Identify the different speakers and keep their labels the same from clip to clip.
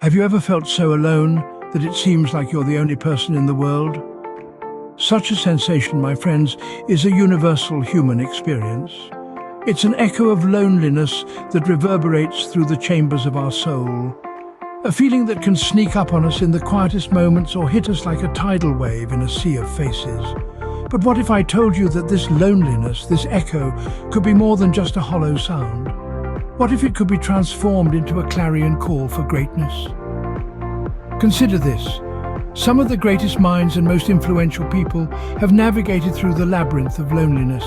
Speaker 1: Have you ever felt so alone that it seems like you're the only person in the world? Such a sensation, my friends, is a universal human experience. It's an echo of loneliness that reverberates through the chambers of our soul. A feeling that can sneak up on us in the quietest moments or hit us like a tidal wave in a sea of faces. But what if I told you that this loneliness, this echo, could be more than just a hollow sound? What if it could be transformed into a clarion call for greatness? Consider this. Some of the greatest minds and most influential people have navigated through the labyrinth of loneliness.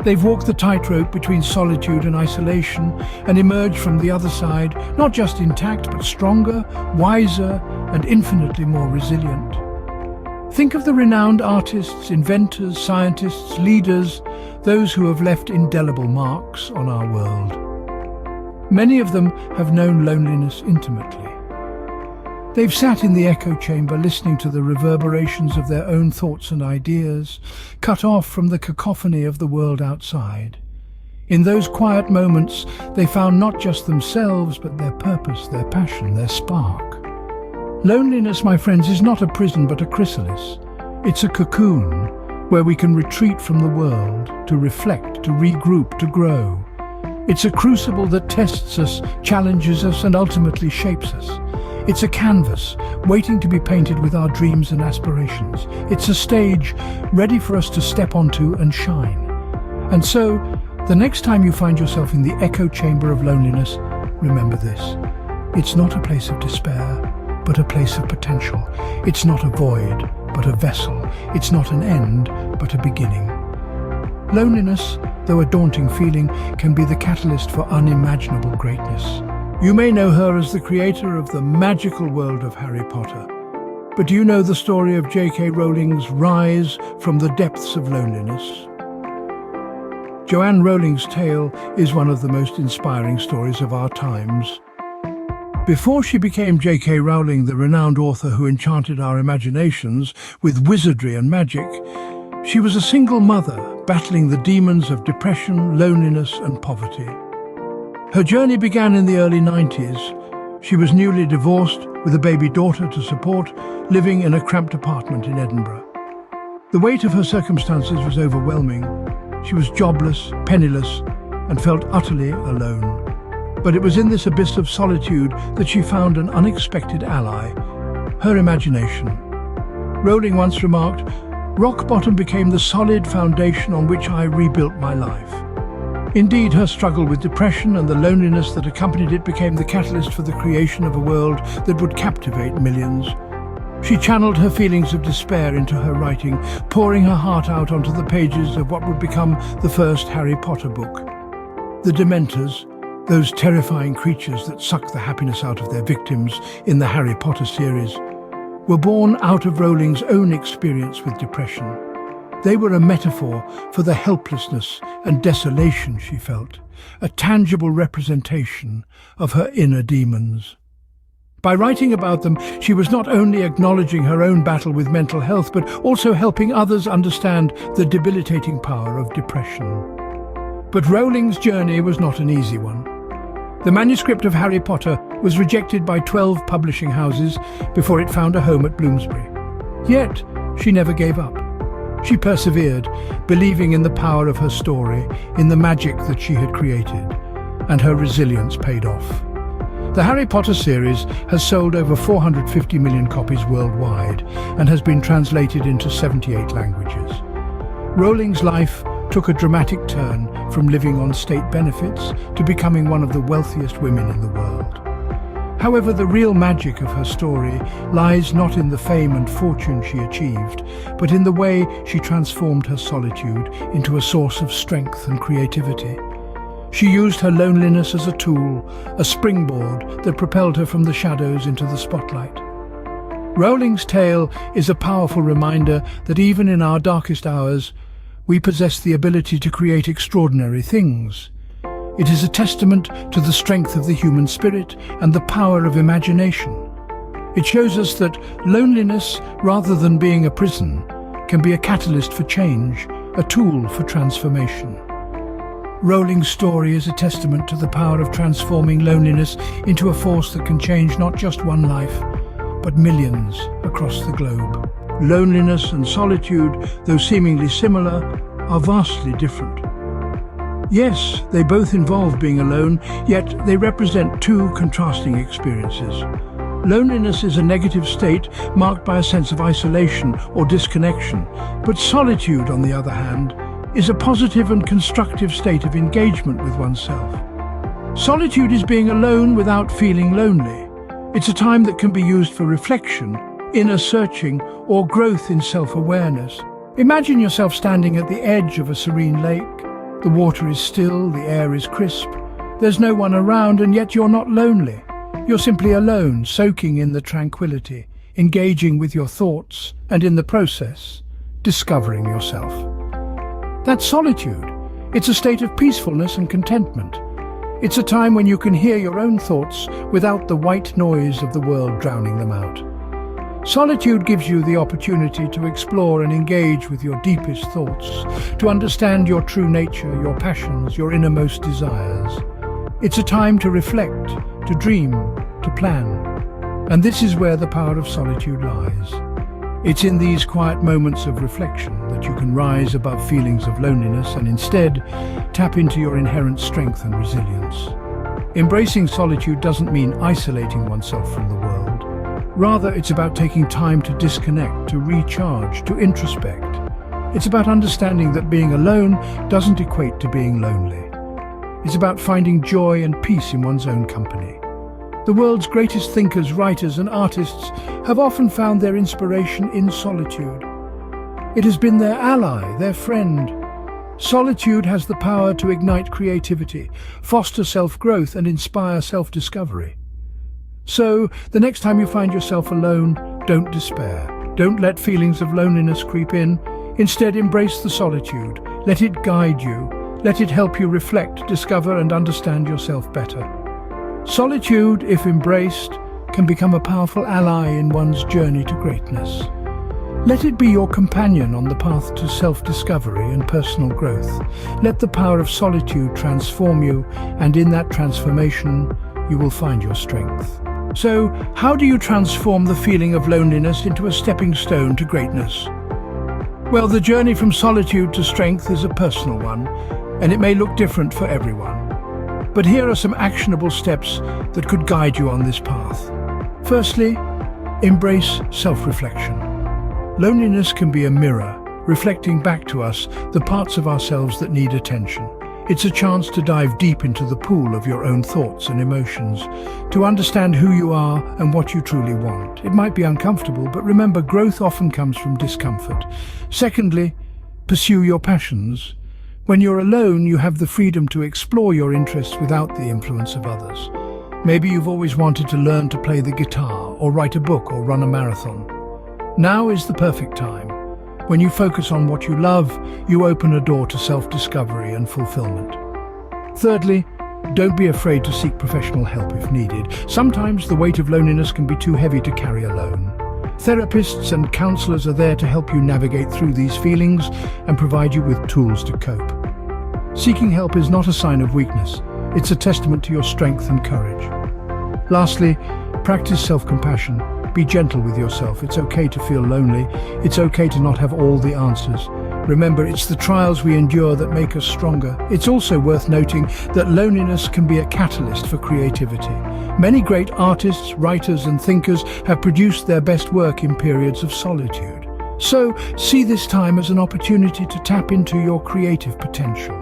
Speaker 1: They've walked the tightrope between solitude and isolation and emerged from the other side, not just intact, but stronger, wiser, and infinitely more resilient. Think of the renowned artists, inventors, scientists, leaders, those who have left indelible marks on our world. Many of them have known loneliness intimately. They've sat in the echo chamber listening to the reverberations of their own thoughts and ideas, cut off from the cacophony of the world outside. In those quiet moments, they found not just themselves, but their purpose, their passion, their spark. Loneliness, my friends, is not a prison but a chrysalis. It's a cocoon where we can retreat from the world, to reflect, to regroup, to grow. It's a crucible that tests us, challenges us, and ultimately shapes us. It's a canvas waiting to be painted with our dreams and aspirations. It's a stage ready for us to step onto and shine. And so, the next time you find yourself in the echo chamber of loneliness, remember this. It's not a place of despair, but a place of potential. It's not a void, but a vessel. It's not an end, but a beginning. Loneliness, though a daunting feeling, can be the catalyst for unimaginable greatness. You may know her as the creator of the magical world of Harry Potter. But do you know the story of J.K. Rowling's rise from the depths of loneliness? Joanne Rowling's tale is one of the most inspiring stories of our times. Before she became J.K. Rowling, the renowned author who enchanted our imaginations with wizardry and magic, she was a single mother battling the demons of depression, loneliness, and poverty. Her journey began in the early 90s. She was newly divorced with a baby daughter to support, living in a cramped apartment in Edinburgh. The weight of her circumstances was overwhelming. She was jobless, penniless, and felt utterly alone. But it was in this abyss of solitude that she found an unexpected ally, her imagination. Rowling once remarked, "Rock bottom became the solid foundation on which I rebuilt my life." Indeed, her struggle with depression and the loneliness that accompanied it became the catalyst for the creation of a world that would captivate millions. She channeled her feelings of despair into her writing, pouring her heart out onto the pages of what would become the first Harry Potter book. The Dementors, those terrifying creatures that suck the happiness out of their victims in the Harry Potter series, were born out of Rowling's own experience with depression. They were a metaphor for the helplessness and desolation she felt, a tangible representation of her inner demons. By writing about them, she was not only acknowledging her own battle with mental health, but also helping others understand the debilitating power of depression. But Rowling's journey was not an easy one. The manuscript of Harry Potter was rejected by 12 publishing houses before it found a home at Bloomsbury. Yet, she never gave up. She persevered, believing in the power of her story, in the magic that she had created, and her resilience paid off. The Harry Potter series has sold over 450 million copies worldwide and has been translated into 78 languages. Rowling's life took a dramatic turn from living on state benefits to becoming one of the wealthiest women in the world. However, the real magic of her story lies not in the fame and fortune she achieved, but in the way she transformed her solitude into a source of strength and creativity. She used her loneliness as a tool, a springboard that propelled her from the shadows into the spotlight. Rowling's tale is a powerful reminder that even in our darkest hours, we possess the ability to create extraordinary things. It is a testament to the strength of the human spirit and the power of imagination. It shows us that loneliness, rather than being a prison, can be a catalyst for change, a tool for transformation. Rowling's story is a testament to the power of transforming loneliness into a force that can change not just one life, but millions across the globe. Loneliness and solitude, though seemingly similar, are vastly different. Yes, they both involve being alone, yet they represent two contrasting experiences. Loneliness is a negative state marked by a sense of isolation or disconnection, but solitude, on the other hand, is a positive and constructive state of engagement with oneself. Solitude is being alone without feeling lonely. It's a time that can be used for reflection, inner searching, or growth in self-awareness. Imagine yourself standing at the edge of a serene lake. The water is still, the air is crisp. There's no one around, and yet you're not lonely. You're simply alone, soaking in the tranquility, engaging with your thoughts, and in the process, discovering yourself. That's solitude. It's a state of peacefulness and contentment. It's a time when you can hear your own thoughts without the white noise of the world drowning them out. Solitude gives you the opportunity to explore and engage with your deepest thoughts, to understand your true nature, your passions, your innermost desires. It's a time to reflect, to dream, to plan. And this is where the power of solitude lies. It's in these quiet moments of reflection that you can rise above feelings of loneliness and instead tap into your inherent strength and resilience. Embracing solitude doesn't mean isolating oneself from the world. Rather, it's about taking time to disconnect, to recharge, to introspect. It's about understanding that being alone doesn't equate to being lonely. It's about finding joy and peace in one's own company. The world's greatest thinkers, writers, and artists have often found their inspiration in solitude. It has been their ally, their friend. Solitude has the power to ignite creativity, foster self-growth, and inspire self-discovery. So, the next time you find yourself alone, don't despair. Don't let feelings of loneliness creep in. Instead, embrace the solitude. Let it guide you. Let it help you reflect, discover, and understand yourself better. Solitude, if embraced, can become a powerful ally in one's journey to greatness. Let it be your companion on the path to self-discovery and personal growth. Let the power of solitude transform you, and in that transformation, you will find your strength. So, how do you transform the feeling of loneliness into a stepping stone to greatness? Well, the journey from solitude to strength is a personal one, and it may look different for everyone. But here are some actionable steps that could guide you on this path. Firstly, embrace self-reflection. Loneliness can be a mirror, reflecting back to us the parts of ourselves that need attention. It's a chance to dive deep into the pool of your own thoughts and emotions, to understand who you are and what you truly want. It might be uncomfortable, but remember, growth often comes from discomfort. Secondly, pursue your passions. When you're alone, you have the freedom to explore your interests without the influence of others. Maybe you've always wanted to learn to play the guitar, or write a book, or run a marathon. Now is the perfect time. When you focus on what you love, you open a door to self-discovery and fulfillment. Thirdly, don't be afraid to seek professional help if needed. Sometimes the weight of loneliness can be too heavy to carry alone. Therapists and counselors are there to help you navigate through these feelings and provide you with tools to cope. Seeking help is not a sign of weakness. It's a testament to your strength and courage. Lastly, practice self-compassion. Be gentle with yourself. It's okay to feel lonely. It's okay to not have all the answers. Remember, it's the trials we endure that make us stronger. It's also worth noting that loneliness can be a catalyst for creativity. Many great artists, writers, and thinkers have produced their best work in periods of solitude. So, see this time as an opportunity to tap into your creative potential.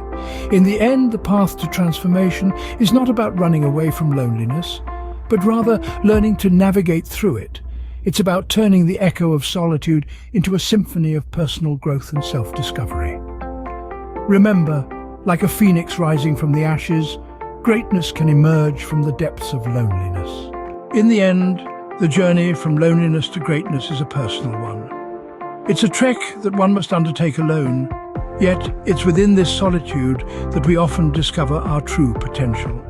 Speaker 1: In the end, the path to transformation is not about running away from loneliness, but rather learning to navigate through it. It's about turning the echo of solitude into a symphony of personal growth and self-discovery. Remember, like a phoenix rising from the ashes, greatness can emerge from the depths of loneliness. In the end, the journey from loneliness to greatness is a personal one. It's a trek that one must undertake alone, yet it's within this solitude that we often discover our true potential.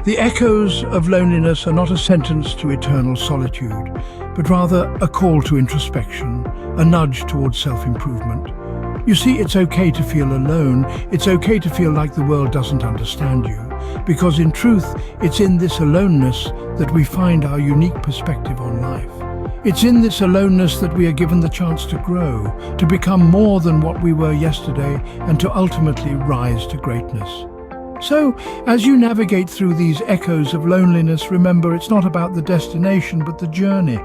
Speaker 1: The echoes of loneliness are not a sentence to eternal solitude, but rather a call to introspection, a nudge towards self-improvement. You see, it's okay to feel alone. It's okay to feel like the world doesn't understand you. Because in truth, it's in this aloneness that we find our unique perspective on life. It's in this aloneness that we are given the chance to grow, to become more than what we were yesterday, and to ultimately rise to greatness. So, as you navigate through these echoes of loneliness, remember it's not about the destination but the journey.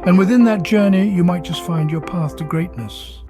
Speaker 1: And within that journey, you might just find your path to greatness.